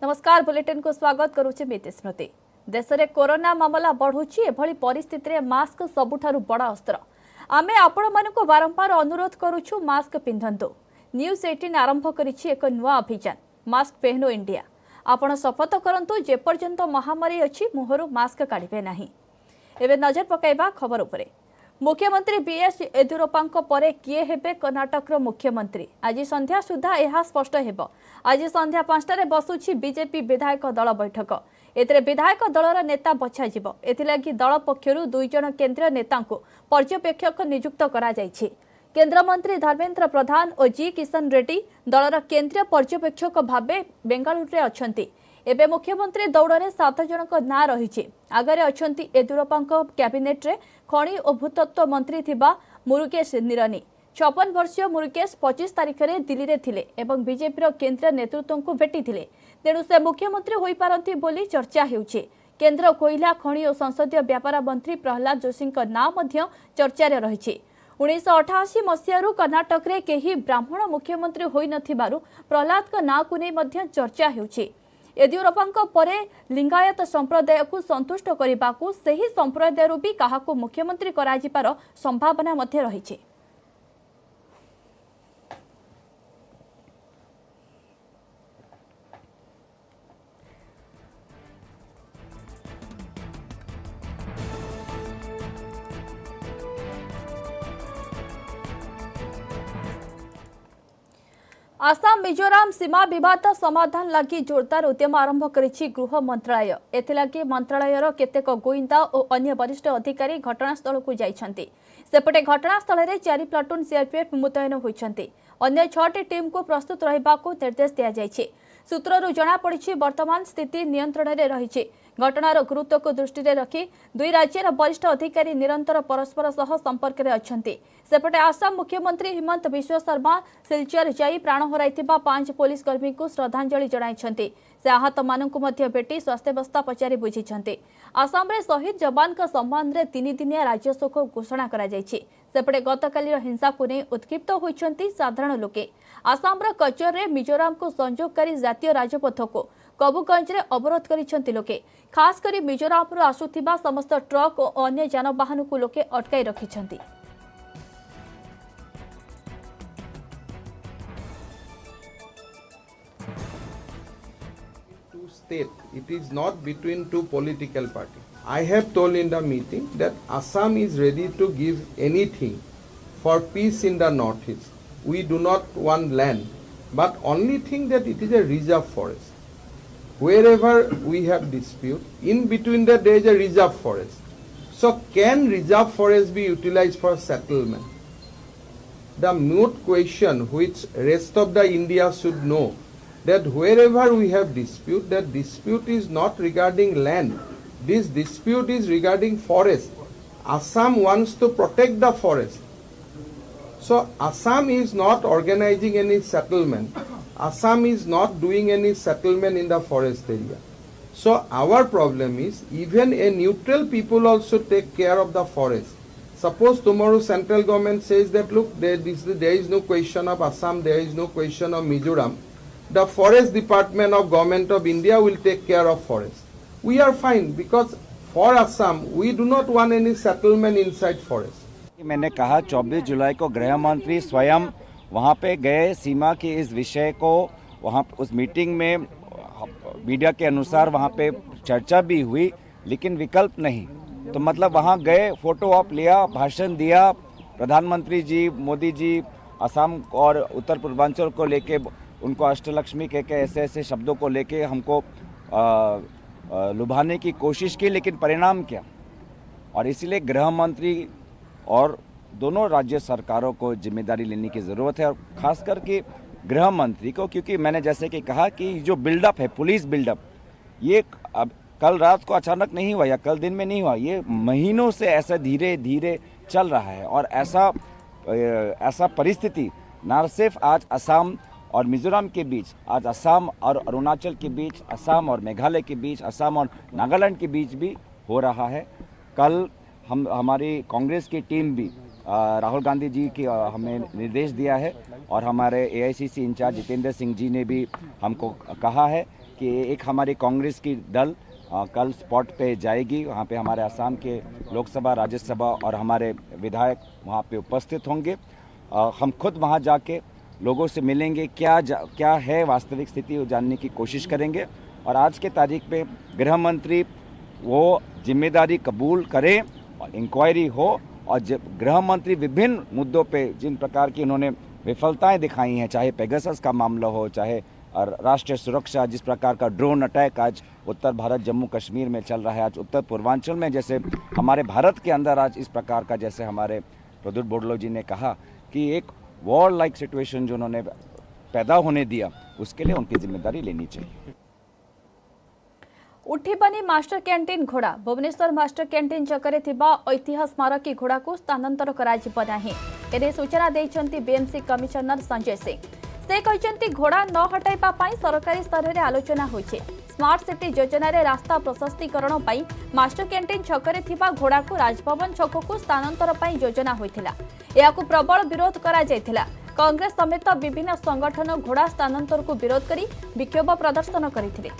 नमस्कार बुलेटिन को स्वागत करुचे मिति स्मृति। देश में कोरोना मामला बढ़ुची एभली परिस्थिति रे मास्क सबुठारु बड़ा अस्त्र। आमे आपण मानको बारंबार अनुरोध करूछु मास्क पिंधंतु। न्यूज 18 आरंभ करिछि एक नुआ अभियान मास्क पहनो इंडिया। आपण शपथ करंतु जे पर्यंत महामारी अछि मुहरु मास्क काढिबे नाही। एबे नजर पकाइबा खबर उपरे। मुख्यमंत्री बीएस येदियुरप्पा परे किए हेबे कर्नाटक मुख्यमंत्री आज संध्या सुधा यह स्पष्ट हेब। आज संध्या 5टारे बसुछि बीजेपी विधायक दल बैठक। एथिरे विधायक दलर नेता बछाजिब। एथिलागि दल पक्षरु 2 जण केंद्रीय नेतांको पर्यवेक्षक नियुक्त करा जायछि। केंद्र मंत्री धर्मेंद्र प्रधान और जी किशन रेड्डी दलर केंद्रीय पर्यवेक्षक भाबे बेंगालुरु रे अछंती। एबे मुख्यमंत्री दौड़े 7 जनक ना रही। आगरे अछंती येदियुरप्पा कैबिनेट रे खनि और भूतत्व मंत्री थिबा मुरुगेश निरानी। 56 वर्षीय मुरुगेश 25 तारिख में दिल्ली रे थिले एवं बीजेपी केंद्रीय नेतृत्व को भेटी थिले। तेणु से मुख्यमंत्री होई पारंती बोली चर्चा हेउछे। केंद्र कोयला खनि और संसदीय व्यापार मंत्री प्रहलाद जोशी नाम मध्य चर्चा रे रहिछि। 1988 मसीहारू कर्नाटक रे केही ब्राह्मण मुख्यमंत्री होई नथिबारु प्रहलाद का नाम को नै मध्य चर्चा हेउछि। येदियुरप्पा परे लिंगायत संप्रदाय को संतुष्ट करने को सही संप्रदाय भी क्या मुख्यमंत्री करार संभावना मध्य रही। आसाम मिजोराम सीमा विवाद समाधान लगी जोरदार उद्यम आरंभ करिछि गृह मंत्रालय। एथिलागि मंत्रालयर केतेक गोइंदा और अन्य वरिष्ठ अधिकारी घटनास्थल को जाइछन्ति। सेपटे घटनास्थल में 4 प्लाटून सीआरपीएफ मुतयन होइछन्ति। अन्य 6टी टीम को प्रस्तुत रहिबाकू निर्देश दिया जाइछि। सूत्ररू जना पड़िछि वर्तमान स्थिति नियंत्रण में रहिछि। घटनार गुरुत्व को दृष्टि में रखी 2 राज्यर वरिष्ठ अधिकारी निरंतर परस्पर सह संपर्क में अछन्ति। सेपटे आसाम मुख्यमंत्री हिमंत बिश्व शर्मा सिलचर जाई प्राण हराइथिबा 5 पुलिस कर्मी को श्रद्धांजलि जणाइछन्ति। से आहत मानकु मध्य भेटी स्वास्थ्यावस्था पचारि बुझिछन्ति। आसाम रे शहीद जवान का सम्मान रे 3 दिनिया राज्य शोक घोषणा करा जायछि। सेपटे गतकाली हिंसा को नहीं उत्क्षिप्त होइछन्ति साधारण लोके। आसाम रा कचर रे मिजोराम को संयोगकारी जातीय राजपथ को कबुगंज रे अवरोध करिछन्ति लोके। खास करी मिजोराम रो आसुथिबा समस्त ट्रक और अन्य जानवाहन को लोके अटकाई रखिछन्ति। State, it is not between 2 political parties. I have told in the meeting that Assam is ready to give anything for peace in the northeast. We do not want land, but only think that it is a reserve forest. Wherever we have dispute, in between that there is a reserve forest. So can reserve forest be utilized for settlement? The moot question which rest of the India should know, that wherever we have dispute, that dispute is not regarding land. This dispute is regarding forest. Assam wants to protect the forest. So Assam is not organizing any settlement. Assam is not doing any settlement in the forest area. So our problem is even a neutral people also take care of the forest. Suppose tomorrow central government says that look, there is no question of Assam, there is no question of Mizoram. The forest department of government of India will take care of forest. We are fine because for Assam we do not want any settlement inside forest. मैंने कहा 24 जुलाई को गृह मंत्री स्वयं वहाँ पे गए, सीमा के इस विषय को वहाँ उस मीटिंग में मीडिया के अनुसार वहाँ पे चर्चा भी हुई, लेकिन विकल्प नहीं। तो मतलब वहाँ गए, फोटो ऑप लिया, भाषण दिया, प्रधानमंत्री जी मोदी जी असम और उत्तर पूर्वांचल को लेके उनको अष्टलक्ष्मी के ऐसे ऐसे शब्दों को लेके हमको लुभाने की कोशिश की, लेकिन परिणाम क्या। और इसलिए गृह मंत्री और दोनों राज्य सरकारों को जिम्मेदारी लेने की ज़रूरत है, और ख़ास करके गृह मंत्री को, क्योंकि मैंने जैसे कि कहा कि जो बिल्डअप है, पुलिस बिल्डअप, ये अब कल रात को अचानक नहीं हुआ या कल दिन में नहीं हुआ, ये महीनों से ऐसा धीरे धीरे चल रहा है। और ऐसा परिस्थिति न सिर्फ आज असम और मिजोरम के बीच, आज असम और अरुणाचल के बीच, असम और मेघालय के बीच, असम और नागालैंड के बीच भी हो रहा है। कल हमारी कांग्रेस की टीम भी राहुल गांधी जी की हमें निर्देश दिया है और हमारे एआईसीसी इंचार्ज जितेंद्र सिंह जी ने भी हमको कहा है कि एक हमारी कांग्रेस की दल कल स्पॉट पे जाएगी। वहाँ पे हमारे असम के लोकसभा, राज्यसभा और हमारे विधायक वहाँ पे उपस्थित होंगे। हम खुद वहाँ जाके लोगों से मिलेंगे, क्या है वास्तविक स्थिति जानने की कोशिश करेंगे। और आज के तारीख पे गृह मंत्री वो जिम्मेदारी कबूल करें और इंक्वायरी हो, और जब गृह मंत्री विभिन्न मुद्दों पे जिन प्रकार की उन्होंने विफलताएं दिखाई हैं, चाहे पेगासस का मामला हो, चाहे और राष्ट्रीय सुरक्षा, जिस प्रकार का ड्रोन अटैक आज उत्तर भारत जम्मू कश्मीर में चल रहा है, आज उत्तर पूर्वांचल में जैसे हमारे भारत के अंदर आज इस प्रकार का, जैसे हमारे प्रद्युत बोडलो जी ने कहा कि एक वॉर लाइक सिचुएशन जो उन्होंने पैदा होने दिया, उसके लिए उनकी जिम्मेदारी लेनी चाहिए। उठिबनी मास्टर कैंटीन घोड़ा भुवनेश्वर मास्टर कैंटीन छकरे थिबा ऐतिह्य स्मारकी घोड़ा को स्थानांतर कराजिब नाही। एने सूचना देइछंती बीएमसी कमिशनर संजय सिंह। से कहते घोड़ा न हटाइबा पाई सरकारी स्तर में आलोचना होइछे। स्मार्ट सिटी योजना रे रास्ता प्रशस्तीकरण पाई मास्टर कैंटीन छकरे थिबा घोड़ा को राजभवन छक को स्थानांतर पाई योजना होइथिला। एहाकु प्रबल विरोध करा जायथिला। कांग्रेस समेत विभिन्न संगठन घोड़ा स्थानांतर को विरोध करी विक्षोभ प्रदर्शन करथिले।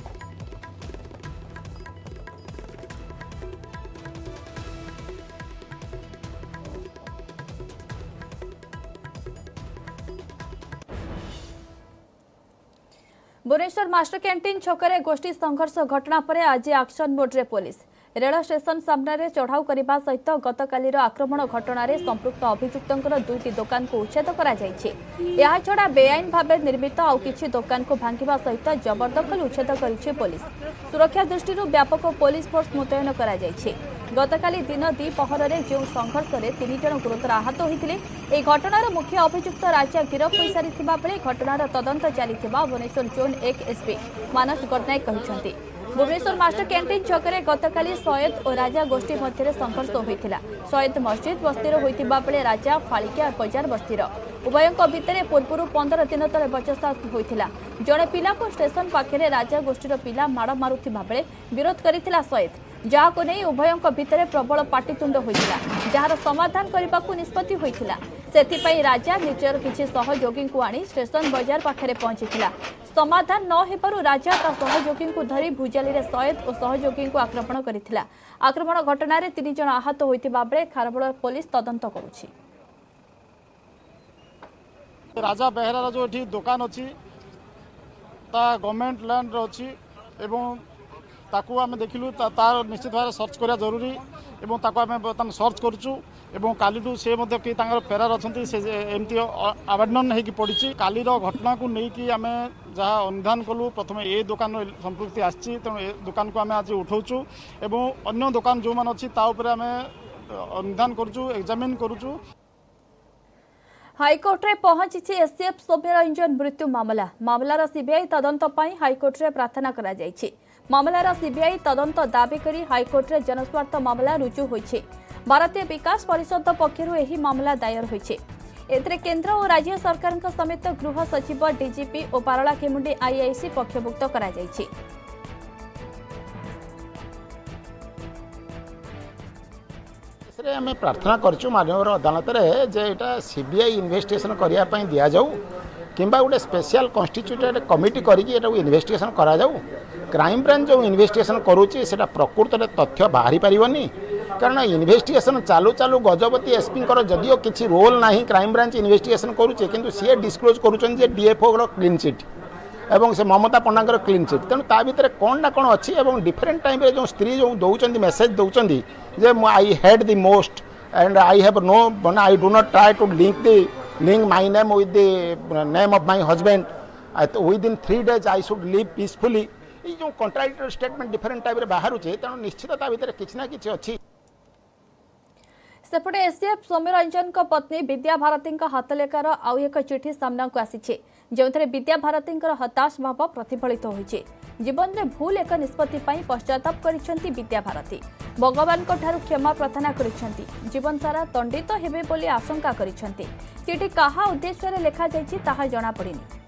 भुवनेश्वर मास्टर कैंटीन छकरे गोष्ठी संघर्ष घटना पर आज एक्शन मोड्रे पुलिस रेल स्टेशन सामने चढ़ाऊ करने सहित गतकालीर आक्रमण घटना संपृक्त अभियुक्तर दुईटी दुकान को उच्छेद करा बेआईन भाव निर्मित आउ किछि दुकान को भांगिबा सहित जबरदखल उच्छेद करिछि पुलिस। सुरक्षा दृष्टि ब्यापक पुलिस फोर्स मुतयन करा जायछि। गतकाली दिन द्विपहर में जो संघर्ष में 3 जन गुरुतर आहत होते एक घटनार मुख्य अभियुक्त राजा गिरफ हो सारी बेले घटनार तदंत चली भुवनेश्वर जोन 1 एसपी मानस गडनायक कहते। भुवनेश्वर मास्टर कैंटीन छकरे गतकाली सैयद और राजा गोष्ठी मध्य संघर्ष होता। सैयद मस्जिद बस्तीर होता बेले राजा फालिका बजार बस्तीर उभयों भितर पूर्व 15 दिन तले बचसा होता। जड़े पिला को स्टेशन पाखे राजा गोष्ठीर पिला माड़ मारुथिबा बेले विरोध करथिला सैयद, जहाको नहीं उभयों भितर प्रबल पाटितुंड होता, जार समाधान करने को निष्पत्ति होता। सेथिपाई राजा निजर किछि सहयोगी को आनी स्टेशन बाजार पाखे पहुंचीथिला। समाधान न हेबारु राजा ता सहयोगी को धरी भुजाली रे सैयद और सहयोगी को आक्रमण करिथिला। आक्रमण घटना रे 3 जन आहत होइतिबा बेले खारबड़ पुलिस तदंत करुछि। राजा बेहरार जो एठी दुकान अच्छी गवर्नमेंट लैंड अच्छी एवं ताकू आम देखिलु तार निश्चित भाव सर्च करा जरूरी एवं ताकू आम बर्तमान सर्च करुचु एवं कालीटू से कि फेरार अच्छा से एमती आबेदन होगी पड़ी कालीर घटना को लेकिन आम जहाँ अनुधान कलु प्रथम ए दुकान संपृक्ति आसी तेणु ए दुकान को आम आज उठाऊँ एवं अन्य दुकान जो मैंने अच्छी आम अनुधान करुचु एग्जामिन करुचु। हाईकोर्ट रे पहुंची एसटीएफ सौम्यरंजन मृत्यु मामलार सीबीआई तदंत पाई हाईकोर्ट रे प्रार्थना करा जायछि। मामलार सीबीआई तदंत दाबी करी हाईकोर्ट रे जनस्वार्थ मामला रुजु होइछे। भारतीय विकास परिषद पक्षरु एही मामला दायर होइछे। एथरे केंद्र और राज्य सरकार समेत गृह सचिव डीजीपी और पारलाखेमुंडी आईआईसी पक्षभुक्त करा जायछि। आम प्रार्थना करूँ माननीय अदालत जे एटा सीबीआई इन्वेस्टिगेशन करने दि जाऊ कि गोटे स्पेशल कन्स्टिट्यूटेड कमिटी करके इन्वेस्टिगेशन करा जाऊ। क्राइम ब्रांच जो इन्वेस्टिगेशन करुच्ची से प्रकृत में तथ्य बाहरी पारनी कारण इन्वेस्टिगेशन चालू चालू गजपति एसपी जदिओ किसी रोल ना क्राइम ब्रांच इन्वेस्टिगेशन करुचे किंतु सी डिस्क्लोज करुँच डीएफओ क्लीन चिट एवं से ममता पंडा क्लीन चिट तेणु ता भर कौन ना कौन अच्छी डिफरेंट टाइम जो स्त्री जो दौरान मेसेज दौरान जे I head the most and I have no I do not try to link my name with the name of my husband within 3 days I should live peacefully ये जो contradictory statement different type बाहर तेणु निश्चित भर किसी ना कि अच्छी। सेपटे एसटीएफ सौम्यरंजन पत्नी विद्या भारती हाथलेखार आउ एक चिठी सामना को आसी जो विद्या भारती हताश भाव प्रतिफलित होइछे। जीवन में भूल एक निष्पत्ति पश्चाताप करिसेंती विद्या भारती भगवान क्षमा प्रार्थना करिसेंती। जीवन सारा दंडित हेबे बोली आशंका करिसेंती। चिठी काहा उद्देश्य रे लेखा जायछि ताहा जणा पड़िनी।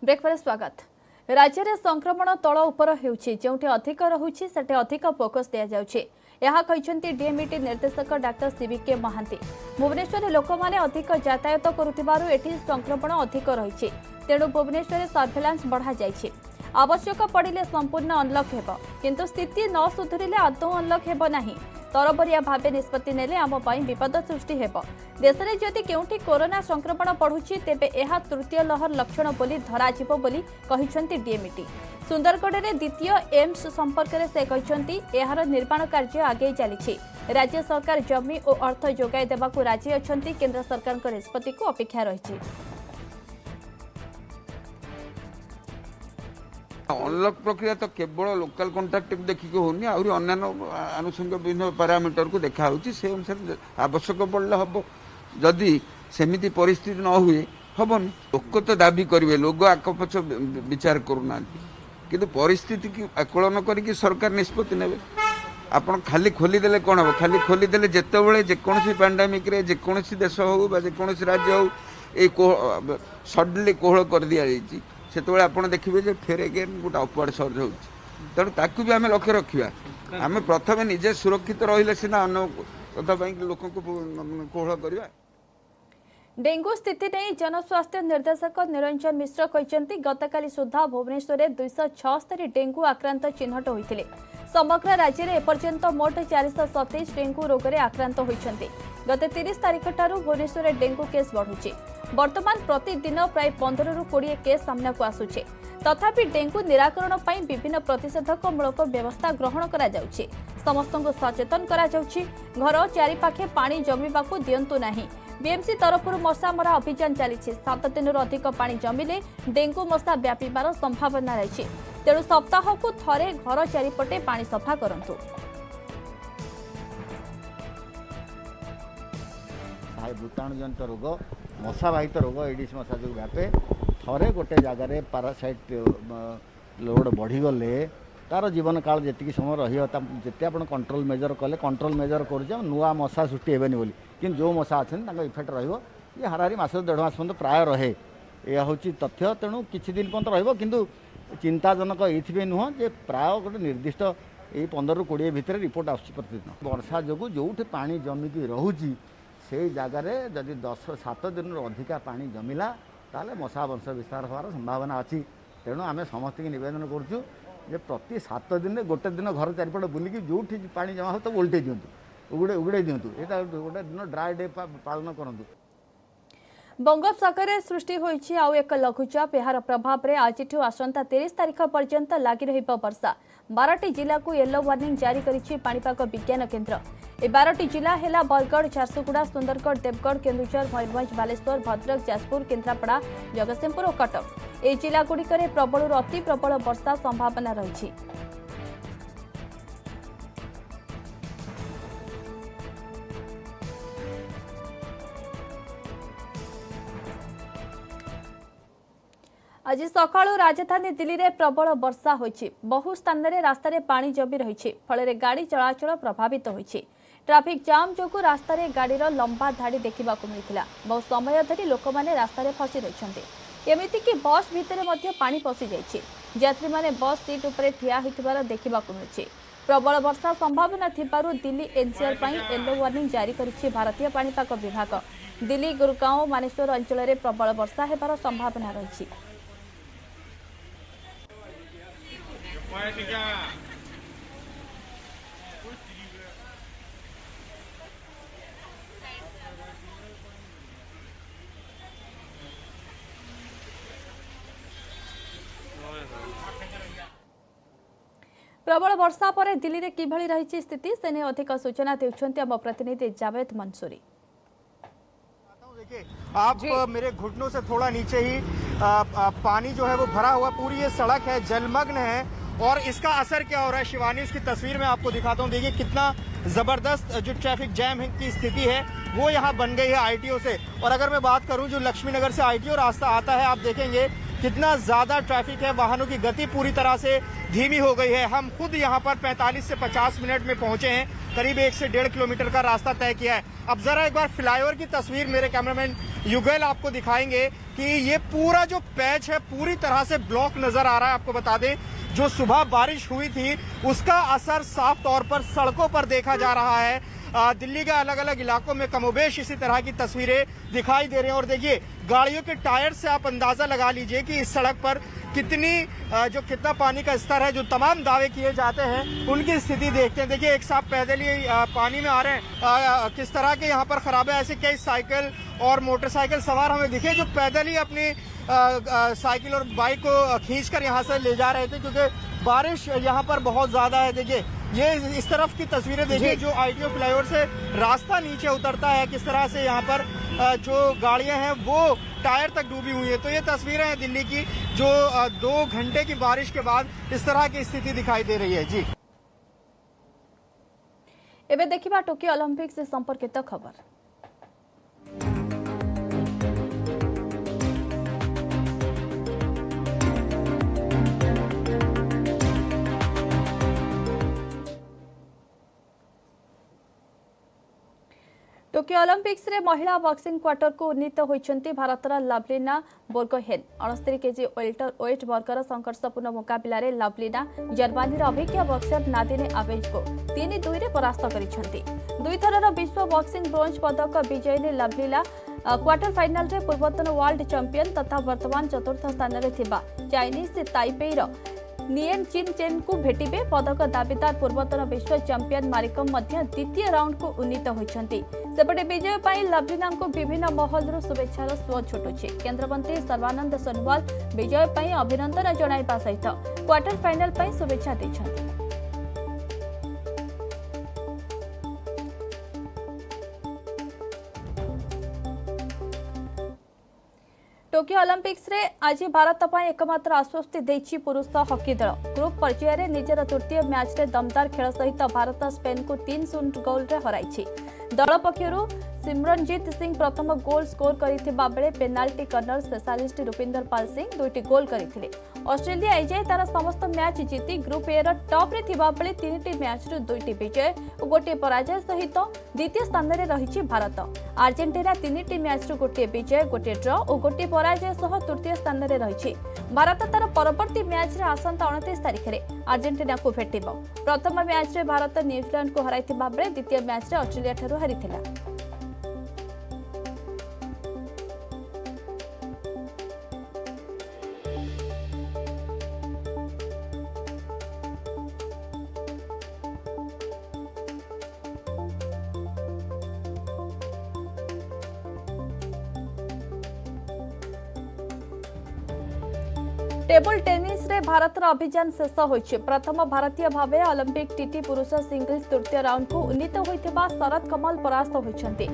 ब्रेक पर स्वागत। राज्य में संक्रमण तल उपर होउछि जोंठी अधिक रहुछि सेटे अधिक फोकस दिया जाउछि। ଏହା କହିଛନ୍ତି डीएमईटी निर्देशक डाक्टर सीबीके महांती। भुवनेश्वर लोक मैंने अधिक यातायात करुथिबारु एठी संक्रमण अधिक रही, तेणु भुवनेश्वर सर्भेलांस बढ़ा जाइछि। आवश्यक पड़िले संपूर्ण अनलक हेब, किंतु स्थिति न सुधरिले आदौ अनलक हेब नाही। तरबरिया भावे निष्पत्ति नेले आम पई विपद सृष्टि हेब। देश में जदि केउठी कोरोना संक्रमण बढ़ुछि तेबे एहा तृतीय लहर लक्षण बोली धराजिबो बोली कहिसंती डीएमईटी। सुंदरगढ़ में द्वितीय एम्स संपर्क में से कहते एहार निर्माण कार्य आगे चली। राज्य सरकार जमी और अर्थ जोगाई देवाक राजी अच्छा, केंद्र सरकार निष्पत्ति को अपेक्षा रही। अनलक प्रक्रिया तो केवल लोकल कंटाक्ट को देखिक होनी, आहरी अन्य आनुषंगिक विभिन्न पैरामीटर को देखा से अनुसार आवश्यक पड़े हम। जदि सेमिति परिस्थिति न हुए हेनी, लोक तो दाबी करेंगे, लोक आकपछ विचार करूना, किंतु परिस्थिति की आकलन करके सरकार निष्पत्ति नेबे। आपण खाली खोलीदेले कौन हम, खाली खोलीदेले जितेबाला जेकोसी पैंडेमिक जेकोसी देश हो जेकोसी राज्य हो ये सडनली कोहल कर दि जाइए, से आप देखिए फेर एगेन गोटे अपवार्ड सर्ज हो। तेणु ताकू भी आम लक्ष्य रखा, आम प्रथम निजे सुरक्षित रहिले सिना अन्य कथा लोक कोहल करवा। डेंगू स्थिति नहीं जनस्वास्थ्य निर्देशक निरंजन मिश्र कहते गतकाली सुधा भुवनेश्वर में 276 डेंगू आक्रांत चिन्हट होते। समग्र राज्य में एपर्यंत मोट 427 डेंगू रोग में आक्रांत होती। गत 30 तारीख ठारू भुवनेश्वर में डेंगू केस बढ़ुଛି। वर्तमान प्रतिदिन प्राय 15 ରୁ 20 केस सामना को आसुছে। तथापि डेंगू निराकरण पर विभिन्न प्रतिषेधकमूलक व्यवस्था ग्रहण करा जाउछि। समस्त को सचेतन करा जाउछि। घर चारिपाखे पानी जमीबाकू दियंतु नाही। बीएमसी तरफ मशा मरा अभियान चली। 7 दिन अधिक पानी जमिले डेंगू मशा व्यापार संभावना रही, तेणु सप्ताह को थरे घर चारिपटे पानी सफा करंतु। भूताणु जनित रोग मशा बाहित रोग एडिस मशा जो व्यापे थरे गोटे जगार पारासाइट लोड बढ़ीगले तार जीवन काल जी समय रही आप कंट्रोल मेजर कले कंट्रोल मेजर कर नुआ मशा सृष्टि हेबेनी बोली, किंतु जो मशा अच्छा इफेक्ट रही हाराहारी मास 1.5 मास पर्यंत प्राय रहे। यह हूँ तथ्य, तेणु किछि दिन पर्यंत रु चिंताजनक ये नुह जे प्राय गोटे निर्दिष्ट ये 15 ରୁ 20 भितर रिपोर्ट आस प्रतिदिन। वर्षा जो जो पानी जमिकी रोचे से जगार जदि 7 दिन अधिका पानी जमिला ताले मशा वंश विस्तार होवार संभावना अच्छी। तेणु आम समस्त निवेदन करुँ जे प्रति 7 दिन गोटे दिन घर चारिपट बुलिकी जो पानी जमा हो तो ओल्टे दिंतु उगड़े दिंतु यहाँ गोटे दिन ड्राए डे पालन करूँ। बंगोपसागर सृष्टि होइछि आउ एक लघुचाप। यार प्रभाव में आज आसंता 30 तारीख पर्यंत लगी रही वर्षा। 12टी जिला को येलो वार्निंग जारी करिछि पाणीपाग विज्ञान केन्द्र। ए 12टी जिला हेला बरगढ़, झारसुगुड़ा, सुंदरगढ़, देवगढ़, केन्दुझर, मयूरभंज, बालेश्वर, भद्रक, जाजपुर, केन्द्रापड़ा, जगतसिंहपुर और कटक। ए जिला गुड़िकरे प्रबल अति प्रबल वर्षा संभावना रही। आज सकाळु राजधानी दिल्ली में प्रबल वर्षा होइछि। बहु स्थान में रास्ता रे पानी जमी रही, फल गाड़ी चलाचल प्रभावित होइछि। ट्रैफिक जाम जोगु रास्ता रे गाड़ी लंबा धाड़ी देखा मिलता। बहु समय धरी लोक मैंने रास्ता रे फसी रही। एमिति कि बस भितर मध्य पानी पशि जाइछि। यात्री माने बस सीट उपरे ठिया होइथिबार देखा मिलुछि। प्रबल वर्षा संभावना थिबारु दिल्ली एनसीआर पई येलो वार्निंग जारी करिछि भारतीय पाणीपाग विभाग। दिल्ली, गुरगांव, मानेश्वर अंचल में प्रबल वर्षा हेबार संभावना रही। प्रबल वर्षा पर दिल्ली में किभली रही स्थिति से नहीं अधिक सूचना देउछन्ति आम प्रतिनिधि जावेद मंसूरी। आप मेरे घुटनों से थोड़ा नीचे ही पानी जो है वो भरा हुआ, पूरी ये सड़क है जलमग्न है और इसका असर क्या हो रहा है शिवानी उसकी तस्वीर में आपको दिखाता हूँ। देखिए कितना जबरदस्त जो ट्रैफिक जैम की स्थिति है वो यहाँ बन गई है आईटीओ से। और अगर मैं बात करूँ जो लक्ष्मी नगर से आईटीओ रास्ता आता है, आप देखेंगे कितना ज्यादा ट्रैफिक है, वाहनों की गति पूरी तरह से धीमी हो गई है। हम खुद यहाँ पर 45 से 50 मिनट में पहुंचे हैं, करीब 1 से 1.5 किलोमीटर का रास्ता तय किया है। अब जरा एक बार फ्लाईओवर की तस्वीर मेरे कैमरामैन युगल आपको दिखाएंगे कि ये पूरा जो पैच है पूरी तरह से ब्लॉक नजर आ रहा है। आपको बता दें जो सुबह बारिश हुई थी उसका असर साफ तौर पर सड़कों पर देखा जा रहा है। दिल्ली के अलग अलग इलाकों में कमोबेश इसी तरह की तस्वीरें दिखाई दे रही हैं। और देखिए गाड़ियों के टायर से आप अंदाजा लगा लीजिए कि इस सड़क पर कितना पानी का स्तर है। जो तमाम दावे किए जाते हैं उनकी स्थिति देखते हैं। देखिए एक साहब पैदल ही पानी में आ रहे हैं। किस तरह के यहाँ पर खराबे, ऐसे कई साइकिल और मोटरसाइकिल सवार हमें दिखे जो पैदल ही अपनी साइकिल और बाइक को खींचकर यहाँ से ले जा रहे थे, क्योंकि बारिश यहाँ पर बहुत ज्यादा है। देखिए ये इस तरफ की तस्वीरें देखिए, जो ITO फ्लाईओवर से रास्ता नीचे उतरता है, किस तरह से यहाँ पर जो गाड़ियां हैं वो टायर तक डूबी हुई है। तो ये तस्वीरें हैं दिल्ली की, जो 2 घंटे की बारिश के बाद इस तरह की स्थिति दिखाई दे रही है। जी एबे देखिबा टोकियो ओलंपिक्स से संपर्कित खबर। टोकियो ओलंपिक्स रे महिला बॉक्सिंग क्वार्टर को उन्नीत होइछंती भारतर Lovlina Borgohain. 69 KG welter weight वर्गर संघर्षपूर्ण मुकाबला रे लवलीना जर्मनी अभिज्ञ बॉक्सर नादिने आवेज को 3-2 रे परास्त करिछंती। 2 थरर विश्व बॉक्सिंग ब्रोंज पदक विजयी लवलीना क्वार्टर फाइनल रे पूर्वतन वर्ल्ड चैंपियन तथा वर्तमान चतुर्थ स्थान रे थिबा चाइनीज ताइपेई रो नियन चिन चेन को भेटिबे। पदक दाबीदार पूर्वतन विश्व चैंपियन मारिकम मध्य द्वितीय राउंड को उन्नीत होइछंती। सेपटे विजय पाई लवलीना को विभिन्न महलर शुभेच्छार स्व छुटुछि। केंद्रमंत्री सर्बानंद सोनोवाल विजय पाई अभिनंदन जणाइबा सहित क्वार्टर फाइनल पाई शुभेच्छा दैछंती। टोकियो ओलंपिक्स रे आज भारत पाई एकमात्र आश्वस्ति देछि पुरुष हॉकी दल। ग्रुप पर्याय रे निजर तृतीय मैच रे दमदार खेल सहित भारत स्पेन को 3-0 गोल रे हराइछि। दल पक्षरु सिमरनजीत सिंह प्रथम गोल स्कोर करथिबा बेले penalty corner specialist Rupinder Pal Singh 2टी गोल करथिले। ऑस्ट्रेलिया एजाय तार समस्त मैच जीति ग्रुप ए रो टॉप रे थिबा बेले 3टी मैच रो 2टी विजय और गोटे पराजय सहित द्वितीय स्थान रे रहिछि भारत। अर्जेंटीना 3टी मैच रो गोटे विजय, गोटे ड्रॉ और गोटे पराजय सह तृतीय स्थान रे रहिछि। भारत तार परवर्ती मैच रे आसंता 29 तारिख रे अर्जेंटीना को भेटिबो। प्रथम मैच रे भारत न्यूजीलैंड को हराइथिबा बेले द्वितीय मैच रे ऑस्ट्रेलिया ठारू हारिथिला। टेबल टेनिस रे भारत अभियान शेष होइछि। प्रथम भारतीय भावे ओलंपिक टीटी पुरुष सिंगल्स तृतीय राउंड को उन्नीत होइथिबा शरद कमल परास्त होइछंती।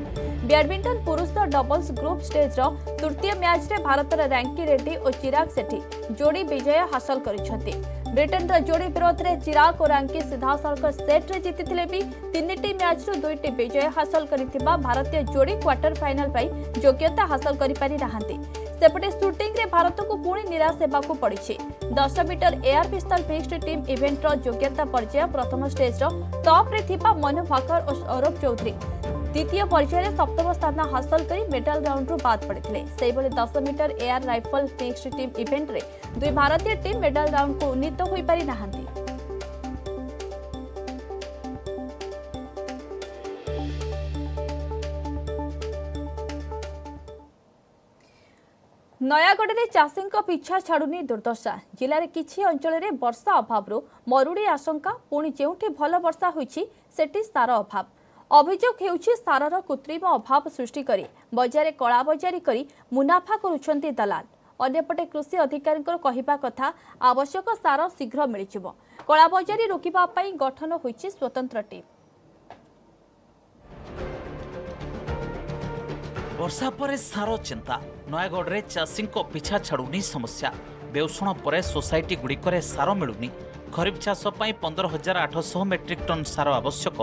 बैडमिंटन पुरुष डबल्स ग्रुप स्टेज रो तृतीय मैच रे भारतर रैंकी रेड्डी और चिराग सेठी जोड़ी विजय हासिल करिछंती। ब्रिटेन रो जोड़ी विरोध रे चिराग और रैंकी सीधा सड़क सेट रे जीतिथिले भी 3टी मैच रो 2टी विजय हासिल करिथिबा भारतीय जोड़ी क्वार्टर फाइनल पाई योग्यता हासिल करि पारि नाहंती। सेपटे शूटिंग रे भारत को पुणी निराश हेबाकू पड़िछि। 10 metre air pistol mixed team event रो योग्यता पर्याय प्रथम स्टेज रो टॉप रे थिबा मनु भाकर और सौरभ चौधरी द्वितीय पर्याय रे सप्तम स्थान हासिल करी मेडल राउंड रो बाद पड़िथिले। सेबले 10 metre air rifle mixed team event रे 2 भारतीय टीम मेडल राउंड को उन्नीत होई पारि नाहंती। नयागढ़ में चाषी पिछा छाड़ुनी दुर्दशा। जिले किछि अंचल में वर्षा अभाव मरुड़ी आशंका, पुणी जेउठी भल वर्षा होइछि सेठी सार अभाव। अभियोग हेउछि सारर कृत्रिम अभाव सृष्टि करी बजार कला बजारी करी मुनाफा करुछंती दलाल। अन्यपटे कृषि अधिकारी कहिबा कथा आवश्यक सार शीघ्र मिलिजिवो। कला बजारी रोकिबा पई गठन होइछि स्वतंत्र टीम। वर्षा पर सार चिंता। नयागढ़ रे चाषी पिछा छाड़ुनी समस्या। बेउषण पर सोसाइटी गुड़िकर सार मिलुनी। खरीफ चाष 15,800 मेट्रिक टन सार आवश्यक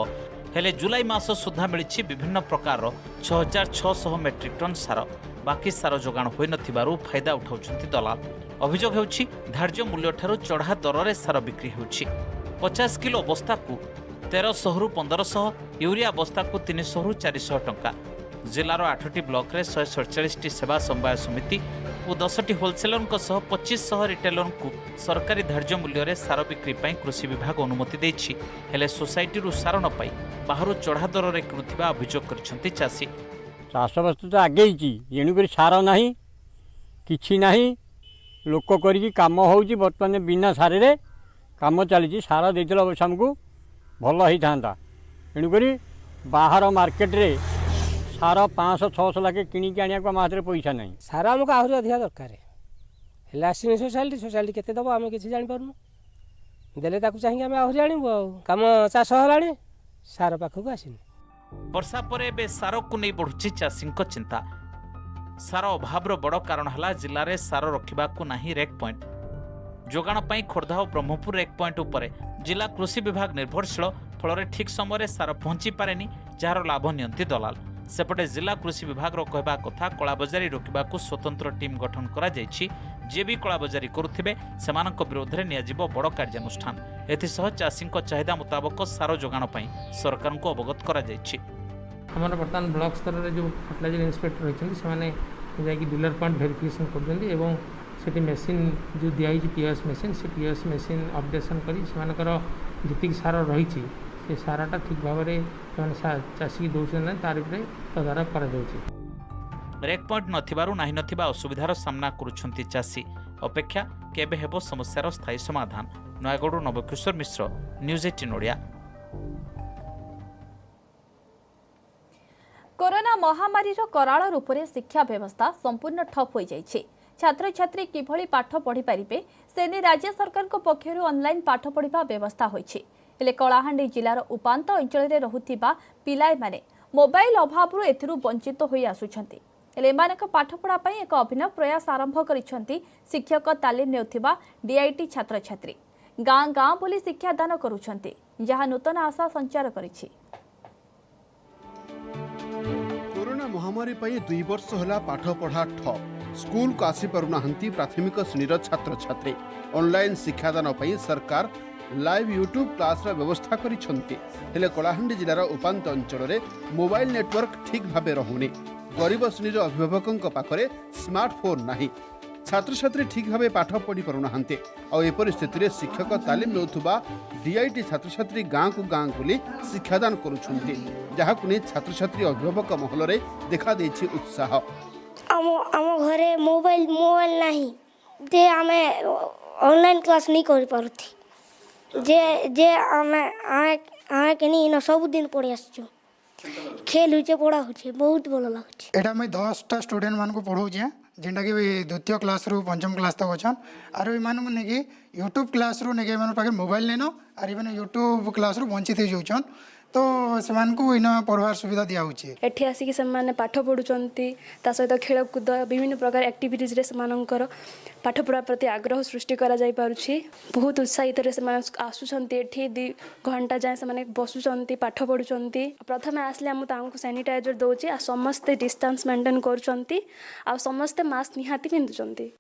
हेले जुलाई मास सुधा मिली विभिन्न प्रकार 6,600 मेट्रिक टन सार। बाकी सार जोगाण होई नथिबारु फायदा उठाउछंती दलाल। अभियोग हेउछि धार्य मूल्य ठारू चढ़ा दर रे सार बिक्री हेउछि। 50 किलो बस्ता को 1300 रु 1500, यूरिया बस्ता को 300 रु 400 टंका। जिलार 8टी ब्लॉक रे 147टी सेवा समवाय समिति और 10टी होलसेलर 2500 रिटेलर को सरकारी धार्य मूल्य रे सार बिक्री ପାଇଁ कृषि विभाग अनुमति देछि। हेले सोसाइटी रु सार न पाई बाहर चढ़ा दर रे किनुथिबा अभियोग करछन्ती चासी। चाष वस्तु तो आगे जेणुक सार ना कि लोक करी कम हो बर्तमान बिना सारे रे कम चली सार देते अवश्य आमको भल होता तेणुक बाहर मार्केट रे सार 500-600 लाख किणिकी आने को हाथ में पैसा नहीं। सार आमको आहरी अधिक दरकार है आसनी सोसाइटी केते दब आम कि जापारूँ देले चाहिए आम आहरी आणबू कम चाष है सार पाखक आसनी। वर्षा पर एबे सार को नहीं बढ़ुची चाषी चिंता। सार अभाव बड़ कारण है जिले में सार रखा नहीं रेक पॉइंट जोगाण पाई खोर्धा और ब्रह्मपुर रेक पॉइंट उपरे जिला कृषि विभाग निर्भरशील फल ठीक समय सार पहुंची पारेनी जार लाभ नियंती दलाल। सेपटे जिला कृषि विभाग कहवा कथा कलाबजारी रोकवा स्वतंत्र टीम गठन करा जायछि। जे भी कलाबजारी करुथिबे सेमानक विरोध में नियाजिबो बड़ कार्यानुष्ठान। एथिसह चाषी चाहिदा मुताबक सार जोगाण पाई सरकार को अवगत करा जायछि। हमारे बर्तमान ब्लॉक स्तर में जो फर्टिलाइजर इंस्पेक्टर रही जाकि डीलर पॉइंट वेरिफिकेशन कर मेसीन जो दिखाई पीएस मेसीन से पीएस मेसीन अपडेशन कर जी सार रही से साराटा ठीक भाव में चाषी की दौरान तार तदारख कर रेक पॉइंट नथिबारु नाही नथिबा असुविधार सामना करुछंती चाषी। अपेक्षा केबे हेबो समस्यार स्थायी समाधान। नयागढ़ नवकिशोर मिश्र, न्यूज 18 ओडिया। कोरोना महामारी कराल रूप से शिक्षा व्यवस्था संपूर्ण ठप हो जाइए। छात्र छात्री किभली पाठ पढ़ी पारिबे सेने राज्य सरकार को पक्षरु ऑनलाइन पाठ पढ़िबा व्यवस्था होइछि। हेले कलाहांडी जिलार उपांत अंचल में रहुथिबा पिलाए माने मोबाइल अभाव एथिरु वंचित होई आसुछंती। हेले एमानक पाठ पढ़ा पई एक अभिनव प्रयास आरंभ करिसंती शिक्षक तालीम नेउथिबा डीआईटी छात्र छात्री। गाँ गाँ बोली शिक्षादान करुछंती जहाँ नूतन आशा संचार करिछि। कोरोना महामारी 2 वर्ष होला पाठ पढ़ा ठप। स्कूल को आसी पारुनाहांती प्राथमिक श्रेणीर छात्र छात्री। ऑनलाइन शिक्षादान पई सरकार लाइव यूट्यूब क्लास व्यवस्था करिसंती। हेले कलाहांडी जिलार उपांत अंचल में मोबाइल नेटवर्क ठीक भाव रहुनी। गरीब श्रेणीर अभिभावकों पाखरे स्मार्टफोन नाही। छात्र छात्री ठीक भाव पाठ पढ़ी पारुनाहांती। आ ए परिस्थिति रे शिक्षक तालीम नेउथुबा डीआईटी छात्र छात्री गाँ को गाँ बुली शिक्षादान करुछंती जहाकु नै छात्र छात्री अभिभावक महल रे देखा देछि उत्साह। आम घरे मोबाइल नहीं जे आमे ऑनलाइन क्लास नहीं कर पारुथि जे जे आमे आमे केनी इन सब दिन पढ़ी आसछु खेल होचे पढ़ा होचे बहुत भल लागुचे। एटा मैं 10टा स्टूडेंट मान को पढ़ाऊचे जेनटा कि द्वितीय क्लास रु पंचम क्लास तक अच्छन आर मान ने यूट्यूब क्लास रु ने पाखे मोबाइल लेन आर मैंने यूट्यूब क्लास रु वंचित हो जाउछन तो सेमान को इन पढ़वार सुविधा दिया होची। एठी आसिक से पाठ पढ़ुचंती ता सहित खेलकूद विभिन्न प्रकार एक्टिविटीज रे सेमानकर पाठ पढ़ा प्रति आग्रह सृष्टि करा जाय पारुछि। बहुत उत्साहित रे सेमान आसुचंती एठी 2 घंटा जाय सेमाने बसुचंती पाठ पढ़ुचंती। प्रथमे आसले हम तांको सैनिटाइजर दउची आ समस्त डिस्टेंस मेंटेन करूचंती आ समस्त मास्क निहाती पिंधुचंती।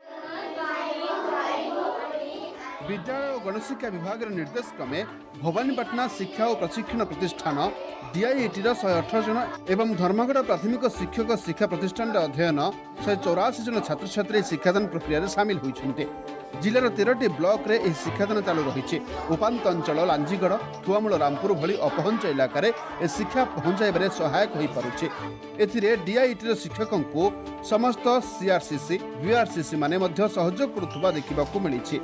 विद्यालय और गणशिक्षा विभाग निर्देश क्रमे भवानीपाटना शिक्षा और प्रशिक्षण प्रतिष्ठान डीआईटी 118 जन एवं धर्मगढ़ प्राथमिक शिक्षक शिक्षा प्रतिष्ठान अध्ययन 184 जन छात्र छात्री शिक्षादान प्रक्रिया सामिल होइछन्ते। जिलार 13टी ब्लॉक रे एही शिक्षादान चालू रही। उपांत अंचल लांजीगढ़ थुआमूल रामपुर भली अपहंच इलाका ए शिक्षा पहुंचाइबारे सहायक होई पारुछि। एथिरे डीआईटी शिक्षकों को समस्त सीआरसीसी वीआरसीसी माने मध्य सहयोग करुथबा देखिबाकू मिलिछि।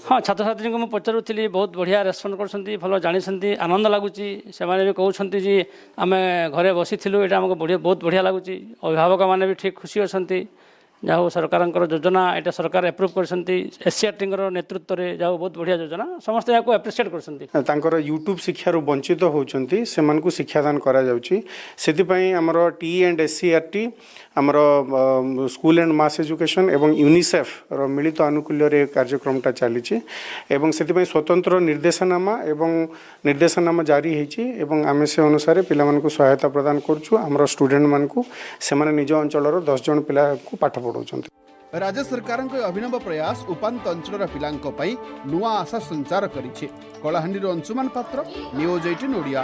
हाँ छात्र छात्री को पचारूली बहुत बढ़िया रेस्पॉन्ड कर भल जानी आनंद लगुच से भी कहते जी आम घरे बसी यहाँ आमको बहुत बढ़िया लगुच। अभिभावक मैंने भी ठीक खुशी अच्छा जहाँ सरकार योजना यहाँ सरकार एप्रुव करसीआरटी नेतृत्व में जहाँ बहुत बढ़िया योजना समस्त यहाँ एप्रिशिएट कर यूट्यूब शिक्षार वंचित होती से शिक्षादान कर टी&SCRT आमर स्कूल एंड मास एजुकेशन एवं यूनिसेफ मिलित आनुकूल्य कार्यक्रमटा चली से स्वतंत्र निर्देशनामा जारी होती आम से अनुसार पिला सहायता प्रदान कर स्टूडेंट मानू से निज अंचल 10 जन पिला पाठ पढ़ाउछन्ति। राज्य सरकार अभिनव प्रयास उपांत अंचल पिलांक पई नुआ आशा संचार करिछि। कलाहांडी अंशुमान पात्र, न्यूज 18 ओडिया।